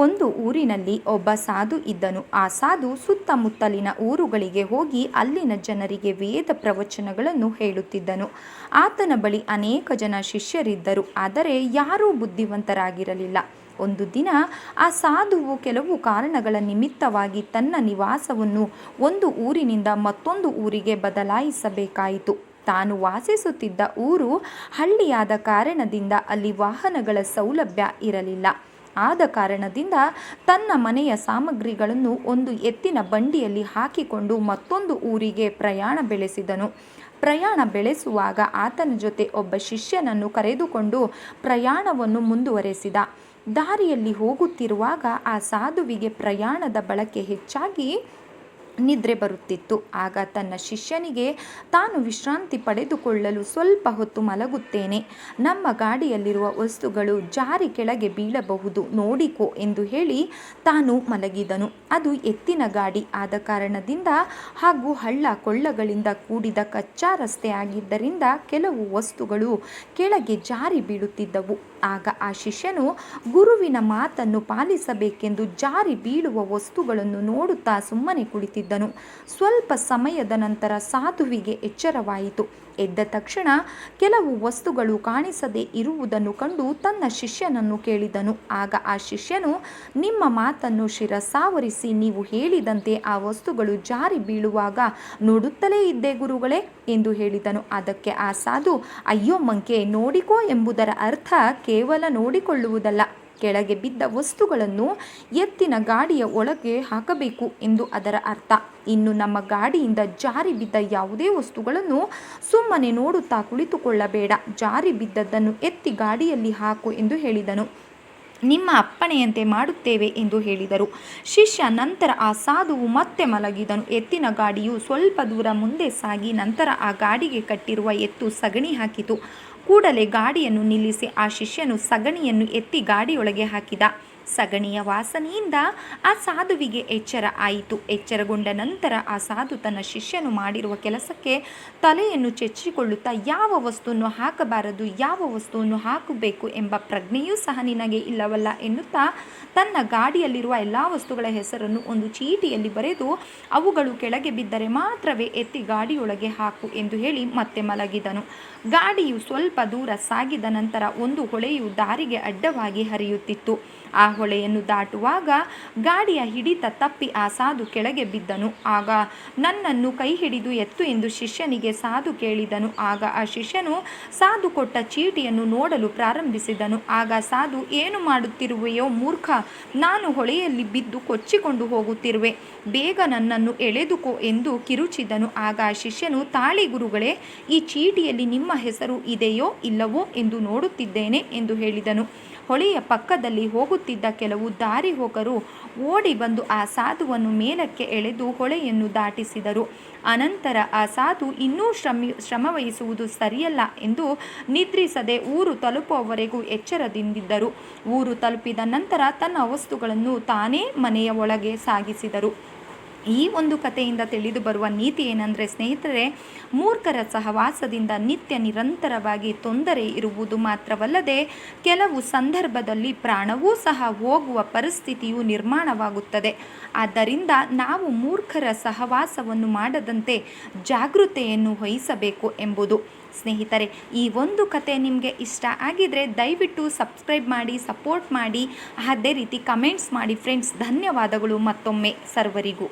ಒಂದು ಊರಿನಲ್ಲಿ ಒಬ್ಬ ಸಾಧು ಇದ್ದನು. ಆ ಸಾಧು ಸುತ್ತಮುತ್ತಲಿನ ಊರುಗಳಿಗೆ ಹೋಗಿ ಅಲ್ಲಿನ ಜನರಿಗೆ ವೇದ ಪ್ರವಚನಗಳನ್ನು ಹೇಳುತ್ತಿದ್ದನು. ಆತನ ಬಳಿ ಅನೇಕ ಜನ ಶಿಷ್ಯರಿದ್ದರು, ಆದರೆ ಯಾರೂ ಬುದ್ಧಿವಂತರಾಗಿರಲಿಲ್ಲ. ಒಂದು ದಿನ ಆ ಸಾಧುವು ಕೆಲವು ಕಾರಣಗಳ ನಿಮಿತ್ತವಾಗಿ ತನ್ನ ನಿವಾಸವನ್ನು ಒಂದು ಊರಿನಿಂದ ಮತ್ತೊಂದು ಊರಿಗೆ ಬದಲಾಯಿಸಬೇಕಾಯಿತು. ತಾನು ವಾಸಿಸುತ್ತಿದ್ದ ಊರು ಹಳ್ಳಿಯಾದ ಕಾರಣದಿಂದ ಅಲ್ಲಿ ವಾಹನಗಳ ಸೌಲಭ್ಯ ಇರಲಿಲ್ಲ. ಆದ ಕಾರಣದಿಂದ ತನ್ನ ಮನೆಯ ಸಾಮಗ್ರಿಗಳನ್ನು ಒಂದು ಎತ್ತಿನ ಬಂಡಿಯಲ್ಲಿ ಹಾಕಿಕೊಂಡು ಮತ್ತೊಂದು ಊರಿಗೆ ಪ್ರಯಾಣ ಬೆಳೆಸಿದನು. ಪ್ರಯಾಣ ಬೆಳೆಸುವಾಗ ಆತನ ಜೊತೆ ಒಬ್ಬ ಶಿಷ್ಯನನ್ನು ಕರೆದುಕೊಂಡು ಪ್ರಯಾಣವನ್ನು ಮುಂದುವರೆಸಿದ. ದಾರಿಯಲ್ಲಿ ಹೋಗುತ್ತಿರುವಾಗ ಆ ಸಾಧುವಿಗೆ ಪ್ರಯಾಣದ ಬಳಕೆ ಹೆಚ್ಚಾಗಿ ನಿದ್ರೆ ಬರುತ್ತಿತ್ತು. ಆಗ ತನ್ನ ಶಿಷ್ಯನಿಗೆ, ತಾನು ವಿಶ್ರಾಂತಿ ಪಡೆದುಕೊಳ್ಳಲು ಸ್ವಲ್ಪ ಹೊತ್ತು ಮಲಗುತ್ತೇನೆ, ನಮ್ಮ ಗಾಡಿಯಲ್ಲಿರುವ ವಸ್ತುಗಳು ಜಾರಿ ಕೆಳಗೆ ಬೀಳಬಹುದು, ನೋಡಿಕೋ ಎಂದು ಹೇಳಿ ತಾನು ಮಲಗಿದನು. ಅದು ಎತ್ತಿನ ಗಾಡಿ ಆದ ಕಾರಣದಿಂದ ಹಾಗೂ ಹಳ್ಳ ಕೊಳ್ಳಗಳಿಂದ ಕೂಡಿದ ಕಚ್ಚಾ ರಸ್ತೆ ಆಗಿದ್ದರಿಂದ ಕೆಲವು ವಸ್ತುಗಳು ಕೆಳಗೆ ಜಾರಿ ಬೀಳುತ್ತಿದ್ದವು. ಆಗ ಆ ಶಿಷ್ಯನು ಗುರುವಿನ ಮಾತನ್ನು ಪಾಲಿಸಬೇಕೆಂದು ಜಾರಿ ಬೀಳುವ ವಸ್ತುಗಳನ್ನು ನೋಡುತ್ತಾ ಸುಮ್ಮನೆ ಕುಳಿತಿದ್ದನು. ಸ್ವಲ್ಪ ಸಮಯದ ನಂತರ ಸಾಧುವಿಗೆ ಎಚ್ಚರವಾಯಿತು. ಎದ್ದ ತಕ್ಷಣ ಕೆಲವು ವಸ್ತುಗಳು ಕಾಣಿಸದೇ ಇರುವುದನ್ನು ಕಂಡು ತನ್ನ ಶಿಷ್ಯನನ್ನು ಕೇಳಿದನು. ಆಗ ಆ ಶಿಷ್ಯನು, ನಿಮ್ಮ ಮಾತನ್ನು ಶಿರಸಾವರಿಸಿ ನೀವು ಹೇಳಿದಂತೆ ಆ ವಸ್ತುಗಳು ಜಾರಿ ಬೀಳುವಾಗ ನೋಡುತ್ತಲೇ ಇದ್ದೆ ಗುರುಗಳೇ ಎಂದು ಹೇಳಿದನು. ಅದಕ್ಕೆ ಆ ಸಾಧು, ಅಯ್ಯೋ ಮಂಕೆ, ನೋಡಿಕೋ ಎಂಬುದರ ಅರ್ಥ ಕೇವಲ ನೋಡಿಕೊಳ್ಳುವುದಲ್ಲ, ಕೆಳಗೆ ಬಿದ್ದ ವಸ್ತುಗಳನ್ನು ಎತ್ತಿನ ಗಾಡಿಯ ಒಳಗೆ ಹಾಕಬೇಕು ಎಂದು ಅದರ ಅರ್ಥ. ಇನ್ನು ನಮ್ಮ ಗಾಡಿಯಿಂದ ಜಾರಿ ಬಿದ್ದ ಯಾವುದೇ ವಸ್ತುಗಳನ್ನು ಸುಮ್ಮನೆ ನೋಡುತ್ತಾ ಕುಳಿತುಕೊಳ್ಳಬೇಡ, ಜಾರಿ ಬಿದ್ದದ್ದನ್ನು ಎತ್ತಿ ಗಾಡಿಯಲ್ಲಿ ಹಾಕು ಎಂದು ಹೇಳಿದನು. ನಿಮ್ಮ ಅಪ್ಪಣೆಯಂತೆ ಮಾಡುತ್ತೇವೆ ಎಂದು ಹೇಳಿದರು. ಶಿಷ್ಯ ನಂತರ ಆ ಸಾಧುವು ಮತ್ತೆ ಮಲಗಿದನು. ಎತ್ತಿನ ಗಾಡಿಯು ಸ್ವಲ್ಪ ದೂರ ಮುಂದೆ ಸಾಗಿ ನಂತರ ಆ ಗಾಡಿಗೆ ಕಟ್ಟಿರುವ ಎತ್ತು ಸಗಣಿ ಹಾಕಿತು. ಕೂಡಲೇ ಗಾಡಿಯನ್ನು ನಿಲ್ಲಿಸಿ ಆ ಶಿಷ್ಯನು ಸಗಣಿಯನ್ನು ಎತ್ತಿ ಗಾಡಿಯೊಳಗೆ ಹಾಕಿದ. ಸಗಣಿಯ ವಾಸನೆಯಿಂದ ಆ ಸಾಧುವಿಗೆ ಎಚ್ಚರ ಆಯಿತು. ಎಚ್ಚರಗೊಂಡ ನಂತರ ಆ ಸಾಧು ತನ್ನ ಶಿಷ್ಯನು ಮಾಡಿರುವ ಕೆಲಸಕ್ಕೆ ತಲೆಯನ್ನು ಚೆಚ್ಚಿಕೊಳ್ಳುತ್ತಾ, ಯಾವ ವಸ್ತುವನ್ನು ಹಾಕಬಾರದು, ಯಾವ ವಸ್ತುವನ್ನು ಹಾಕಬೇಕು ಎಂಬ ಪ್ರಜ್ಞೆಯೂ ಸಹ ನಿನಗೆ ಇಲ್ಲವಲ್ಲ ಎನ್ನುತ್ತಾ ತನ್ನ ಗಾಡಿಯಲ್ಲಿರುವ ಎಲ್ಲ ವಸ್ತುಗಳ ಹೆಸರನ್ನು ಒಂದು ಚೀಟಿಯಲ್ಲಿ ಬರೆದು ಅವುಗಳು ಕೆಳಗೆ ಬಿದ್ದರೆ ಮಾತ್ರವೇ ಎತ್ತಿ ಗಾಡಿಯೊಳಗೆ ಹಾಕು ಎಂದು ಹೇಳಿ ಮತ್ತೆ ಮಲಗಿದನು. ಗಾಡಿಯು ಸ್ವಲ್ಪ ದೂರ ಸಾಗಿದ ನಂತರ ಒಂದು ಹೊಳೆಯು ದಾರಿಗೆ ಅಡ್ಡವಾಗಿ ಹರಿಯುತ್ತಿತ್ತು. ಆ ಹೊಳೆಯನ್ನು ದಾಟುವಾಗ ಗಾಡಿಯ ಹಿಡಿತ ತಪ್ಪಿ ಆ ಸಾಧು ಕೆಳಗೆ ಬಿದ್ದನು. ಆಗ ನನ್ನನ್ನು ಕೈ ಹಿಡಿದು ಎತ್ತು ಎಂದು ಶಿಷ್ಯನಿಗೆ ಸಾಧು ಕೇಳಿದನು. ಆಗ ಆ ಶಿಷ್ಯನು ಸಾಧು ಕೊಟ್ಟ ಚೀಟಿಯನ್ನು ನೋಡಲು ಪ್ರಾರಂಭಿಸಿದನು. ಆಗ ಸಾಧು, ಏನು ಮಾಡುತ್ತಿರುವೆಯೋ ಮೂರ್ಖ, ನಾನು ಹೊಳೆಯಲ್ಲಿ ಬಿದ್ದು ಕೊಚ್ಚಿಕೊಂಡು ಹೋಗುತ್ತಿರುವೆ, ಬೇಗ ನನ್ನನ್ನು ಎಳೆದುಕೋ ಎಂದು ಕಿರುಚಿದನು. ಆಗ ಆ ಶಿಷ್ಯನು, ತಾಳಿ ಗುರುಗಳೇ, ಈ ಚೀಟಿಯಲ್ಲಿ ನಿಮ್ಮ ಹೆಸರು ಇದೆಯೋ ಇಲ್ಲವೋ ಎಂದು ನೋಡುತ್ತಿದ್ದೇನೆ ಎಂದು ಹೇಳಿದನು. ಹೊಳೆಯ ಪಕ್ಕದಲ್ಲಿ ಹೋಗುತ್ತಿದ್ದ ಕೆಲವು ದಾರಿ ಹೋಗರು ಓಡಿ ಬಂದು ಆ ಸಾಧುವನ್ನು ಮೇಲಕ್ಕೆ ಎಳೆದು ಹೊಳೆಯನ್ನು ದಾಟಿಸಿದರು. ಅನಂತರ ಆ ಸಾಧು ಇನ್ನೂ ಶ್ರಮವಹಿಸುವುದು ಸರಿಯಲ್ಲ ಎಂದು ನಿದ್ರಿಸದೆ ಊರು ತಲುಪುವವರೆಗೂ ಎಚ್ಚರದಿಂದಿದ್ದರು. ಊರು ತಲುಪಿದ ನಂತರ ತನ್ನ ವಸ್ತುಗಳನ್ನು ತಾನೇ ಮನೆಯ ಒಳಗೆ ಸಾಗಿಸಿದರು. ಈ ಒಂದು ಕಥೆಯಿಂದ ತಿಳಿದು ಬರುವ ನೀತಿ ಏನಂದರೆ ಸ್ನೇಹಿತರೆ, ಮೂರ್ಖರ ಸಹವಾಸದಿಂದ ನಿತ್ಯ ನಿರಂತರವಾಗಿ ತೊಂದರೆ ಇರುವುದು ಮಾತ್ರವಲ್ಲದೆ ಕೆಲವು ಸಂದರ್ಭದಲ್ಲಿ ಪ್ರಾಣವೂ ಸಹ ಹೋಗುವ ಪರಿಸ್ಥಿತಿಯು ನಿರ್ಮಾಣವಾಗುತ್ತದೆ. ಆದ್ದರಿಂದ ನಾವು ಮೂರ್ಖರ ಸಹವಾಸವನ್ನು ಮಾಡದಂತೆ ಜಾಗೃತೆಯನ್ನು ವಹಿಸಬೇಕು ಎಂಬುದು. ಸ್ನೇಹಿತರೆ, ಈ ಒಂದು ಕತೆ ನಿಮಗೆ ಇಷ್ಟ ಆಗಿದರೆ ದಯವಿಟ್ಟು ಸಬ್ಸ್ಕ್ರೈಬ್ ಮಾಡಿ, ಸಪೋರ್ಟ್ ಮಾಡಿ, ಅದೇ ರೀತಿ ಕಮೆಂಟ್ಸ್ ಮಾಡಿ ಫ್ರೆಂಡ್ಸ್. ಧನ್ಯವಾದಗಳು ಮತ್ತೊಮ್ಮೆ ಸರ್ವರಿಗೂ.